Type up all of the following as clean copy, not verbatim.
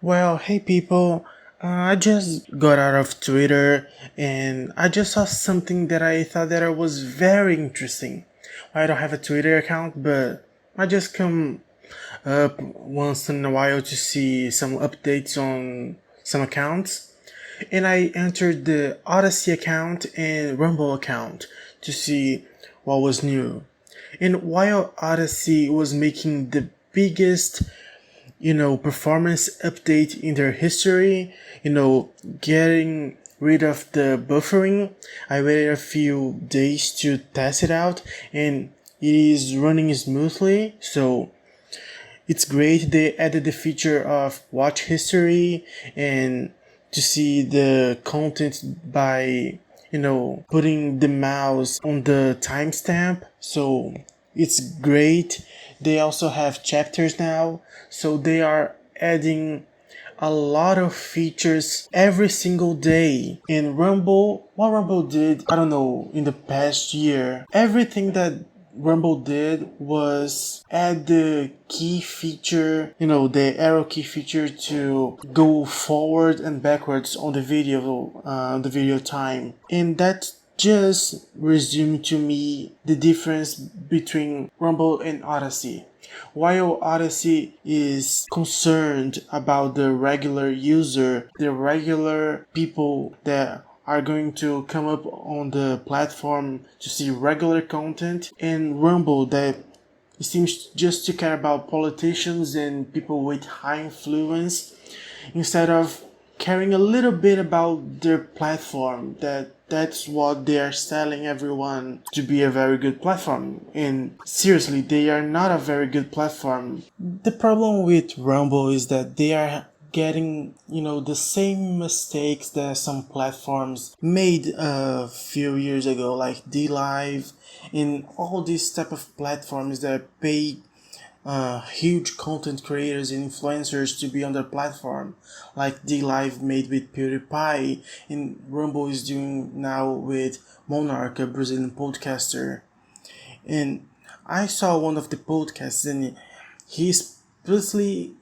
Well, hey people, I just got out of Twitter and I just saw something that I thought that it was very interesting. I don't have a Twitter account, but I just come up once in a while to see some updates on some accounts. And I entered the Odysee account and Rumble account to see what was new. And while Odysee was making the biggest performance update in their history, getting rid of the buffering. I waited a few days to test it out and it is running smoothly. So it's great. They added the feature of watch history and to see the content by putting the mouse on the timestamp. So it's great. They also have chapters now, so they are adding a lot of features every single day. In Rumble, what Rumble did, I don't know, in the past year, everything that Rumble did was add the key feature, the arrow key feature to go forward and backwards on the video time. And that just resumed to me the difference between Rumble and Odysee. While Odysee is concerned about the regular user, the regular people that are going to come up on the platform to see regular content, and Rumble that seems just to care about politicians and people with high influence instead of caring a little bit about their platform. That's what they are selling everyone to be a very good platform, and seriously, they are not a very good platform. The problem with Rumble is that they are getting the same mistakes that some platforms made a few years ago, like DLive and all these type of platforms that pay huge content creators and influencers to be on their platform, like DLive made with PewDiePie, and Rumble is doing now with Monarch, a Brazilian podcaster. And I saw one of the podcasts, and he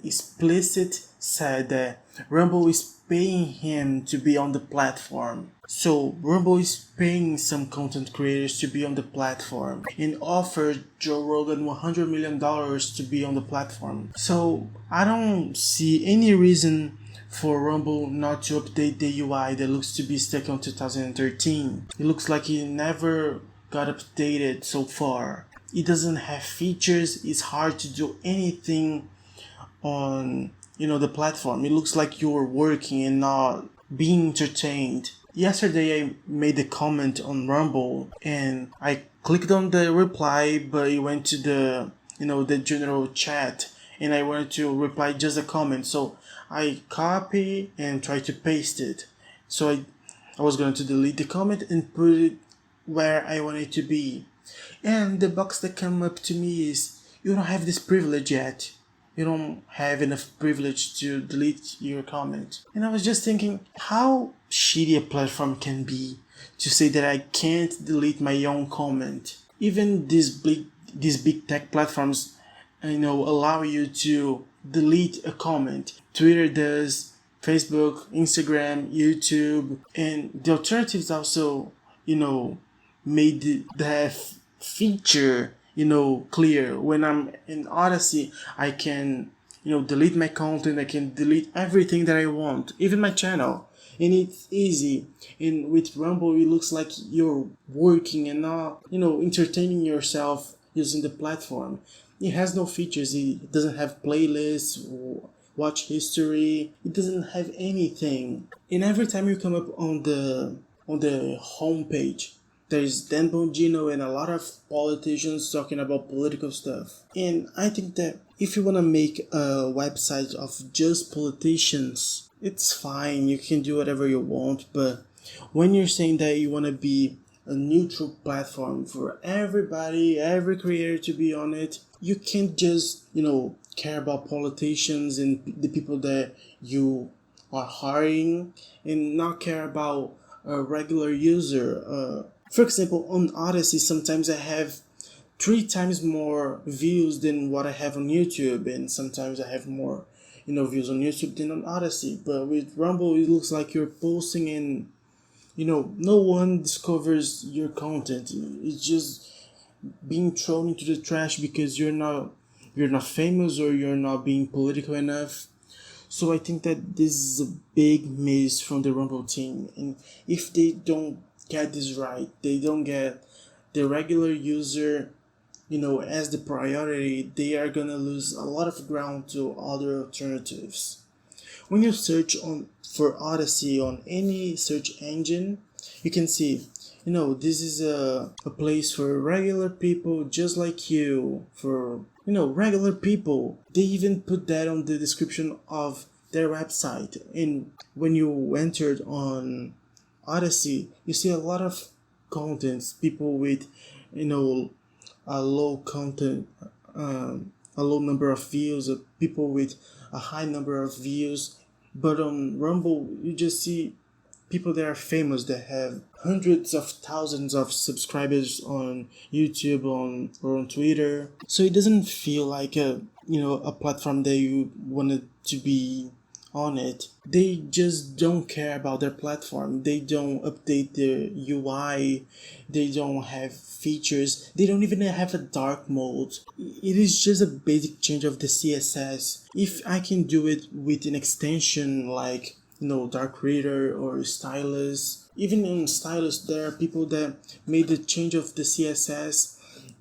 explicit said that Rumble is paying him to be on the platform. So Rumble is paying some content creators to be on the platform and offered Joe Rogan $100 million to be on the platform. So I don't see any reason for Rumble not to update the UI that looks to be stuck on 2013. It looks like it never got updated so far. It doesn't have features. It's hard to do anything on the platform. It looks like you're working and not being entertained. Yesterday I made a comment on Rumble and I clicked on the reply, but it went to the general chat and I wanted to reply just a comment. So I copy and try to paste it. So I was going to delete the comment and put it where I want it to be. And the box that came up to me is, you don't have this privilege yet. You don't have enough privilege to delete your comment. And I was just thinking how shitty a platform can be to say that I can't delete my own comment. Even these big tech platforms, allow you to delete a comment. Twitter does, Facebook, Instagram, YouTube, and the alternatives also, made that feature clear. When I'm in Odysee, I can delete my content. I can delete everything that I want, even my channel, and it's easy. And with Rumble, it looks like you're working and not entertaining yourself using the platform. It has no features. It doesn't have playlists or watch history. It doesn't have anything. And every time you come up on the homepage, there's Dan Bongino and a lot of politicians talking about political stuff. And I think that if you want to make a website of just politicians, it's fine. You can do whatever you want. But when you're saying that you want to be a neutral platform for everybody, every creator to be on it, you can't just, care about politicians and the people that you are hiring and not care about a regular user. For example, on Odysee, sometimes I have 3 times more views than what I have on YouTube, and sometimes I have more views on YouTube than on Odyssey. But with Rumble, it looks like you're posting and no one discovers your content. It's just being thrown into the trash because you're not famous or you're not being political enough. So I think that this is a big miss from the Rumble team, and if they don't get this right, they don't get the regular user, as the priority, they are gonna lose a lot of ground to other alternatives. When you search on for Odyssey on any search engine, you can see, this is a place for regular people just like you, for, regular people. They even put that on the description of their website. And when you entered on Odyssey, you see a lot of contents, people with, a low content, a low number of views, people with a high number of views. But on Rumble, you just see people that are famous, that have hundreds of thousands of subscribers on YouTube, or on Twitter. So it doesn't feel like a platform that you wanted to be on it. They just don't care about their platform. They don't update their UI. They don't have features. They don't even have a dark mode. It is just a basic change of the CSS. If I can do it with an extension like Dark Reader or Stylus, even in Stylus there are people that made the change of the CSS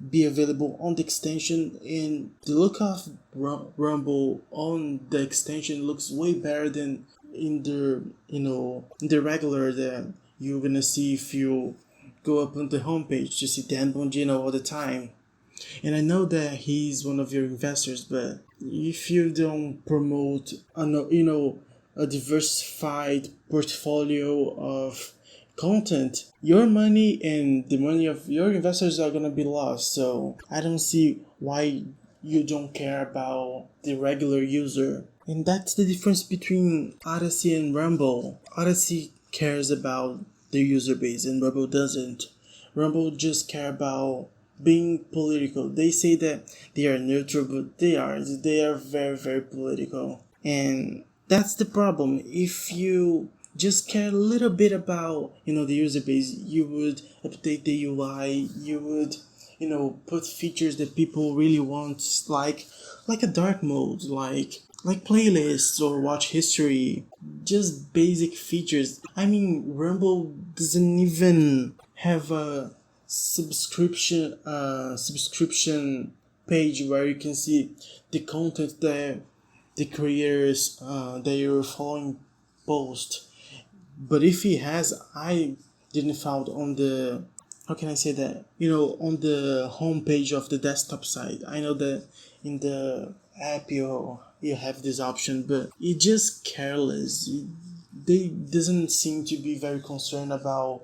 be available on the extension, and the look of Rumble on the extension looks way better than in the regular that you're gonna see if you go up on the homepage to see Dan Bongino all the time. And I know that he's one of your investors, but if you don't promote a diversified portfolio of content, your money and the money of your investors are gonna be lost. So I don't see why you don't care about the regular user. And that's the difference between Odysee and Rumble. Odysee cares about the user base and Rumble doesn't. Rumble just care about being political. They say that they are neutral, but they are very, very political. And that's the problem. If you just care a little bit about the user base, you would update the UI, you would put features that people really want, like a dark mode, like playlists or watch history, just basic features. I mean, Rumble doesn't even have a subscription page where you can see the content that the creators that you're following post. But if he has, I didn't found on the, how can I say that, on the homepage of the desktop side. I know that in the app you have this option, but it's just careless. They doesn't seem to be very concerned about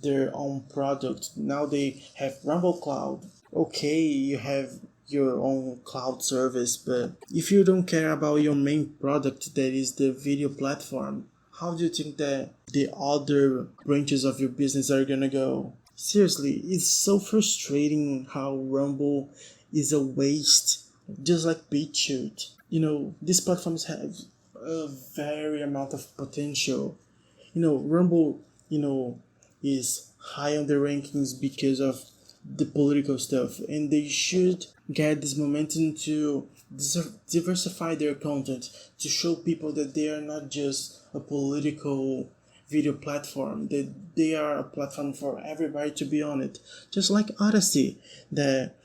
their own product. Now they have Rumble Cloud. Okay, you have your own cloud service, but if you don't care about your main product, that is the video platform, how do you think that the other branches of your business are gonna go? Seriously, it's so frustrating how Rumble is a waste, just like BitChute. These platforms have a very amount of potential. Rumble, is high on the rankings because of the political stuff, and they should get this momentum to diversify their content, to show people that they are not just a political video platform, that they are a platform for everybody to be on it, just like Odysee, that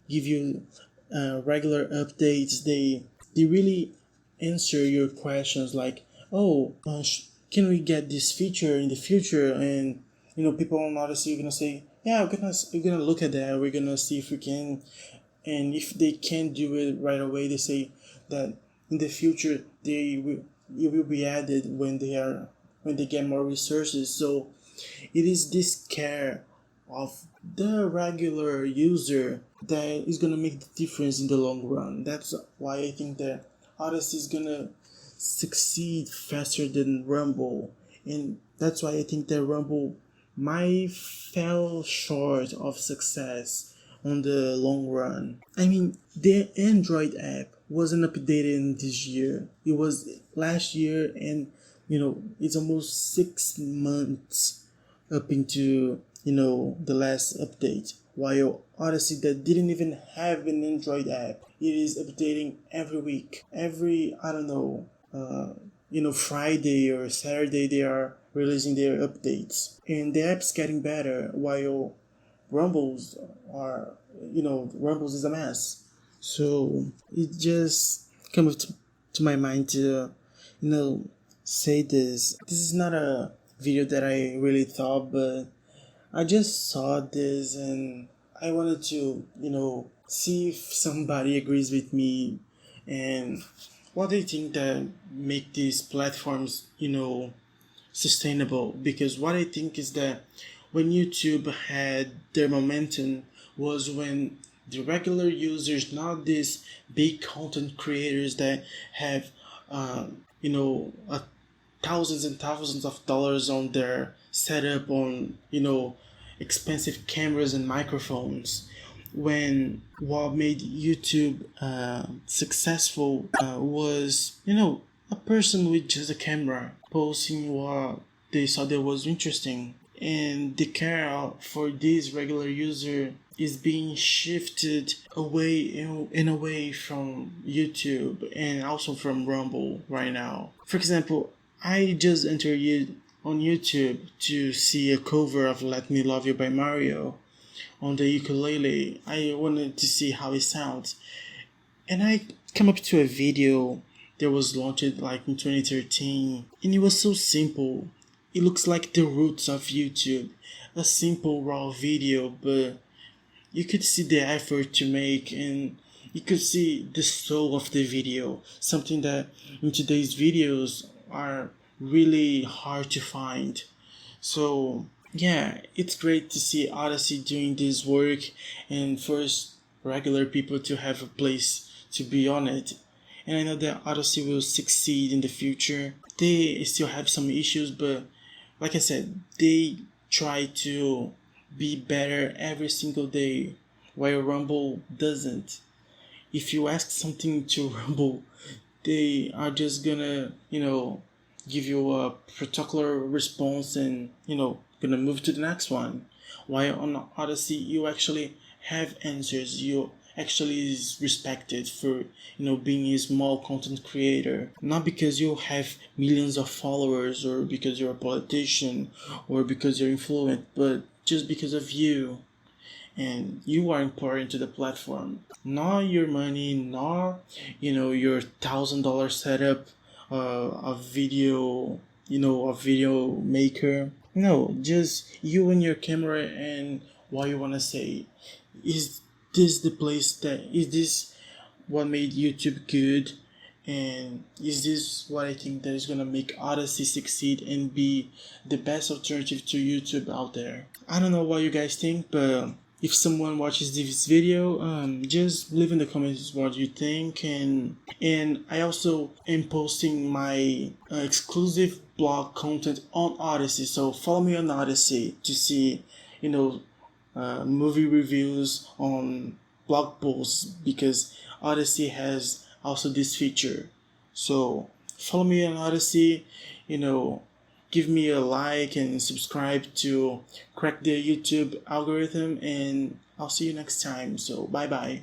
give you regular updates. They really answer your questions, like, oh, can we get this feature in the future? And people on Odysee are gonna say, yeah, we're gonna look at that, we're gonna see if we can. And if they can't do it right away, they say that in the future it will be added when they get more resources. So it is this care of the regular user that is gonna make the difference in the long run. That's why I think that Odysee is gonna succeed faster than Rumble, and that's why I think that Rumble might fell short of success on the long run. I mean, the Android app wasn't updated this year. It was last year, and it's almost 6 months up into the last update. While Odyssey that didn't even have an Android app, it is updating every week. Every I don't know, Friday or Saturday they are releasing their updates, and the app's getting better. While Rumbles are, Rumbles is a mess. So it just comes to my mind to, say this. This is not a video that I really thought, but I just saw this and I wanted to, see if somebody agrees with me and what they think that make these platforms, sustainable. Because what I think is that when YouTube had their momentum was when the regular users, not these big content creators that have, thousands and thousands of dollars on their setup, on expensive cameras and microphones. When what made YouTube successful was a person with just a camera posting what they saw that was interesting, and the care for this regular user is being shifted away and away from YouTube and also from Rumble right now. For example, I just entered on YouTube to see a cover of Let Me Love You by Mario on the ukulele. I wanted to see how it sounds, and I come up to a video that was launched like in 2013, and it was so simple. It looks like the roots of YouTube, a simple raw video, but you could see the effort to make, and you could see the soul of the video, something that in today's videos are really hard to find. So yeah, it's great to see Odysee doing this work and first regular people to have a place to be on it. And I know that Odysee will succeed in the future. They still have some issues, but like I said, they try to be better every single day, while Rumble doesn't. If you ask something to Rumble, they are just gonna, give you a particular response and, gonna move to the next one. While on Odysee, you actually have answers. You actually is respected for, being a small content creator. Not because you have millions of followers or because you're a politician or because you're influent, but just because of you, and you are important to the platform. Not your money, not your $1,000 setup, a video, a video maker. No, just you and your camera and what you wanna say. Is this the place that is this what made YouTube good? And is this what I think that is gonna make Odysee succeed and be the best alternative to YouTube out there? I don't know what you guys think, but if someone watches this video, just leave in the comments what you think, and I also am posting my exclusive blog content on Odysee, so follow me on Odysee to see movie reviews on blog posts, because Odysee has also this feature. So follow me on Odysee, give me a like and subscribe to crack the YouTube algorithm, and I'll see you next time. So bye bye.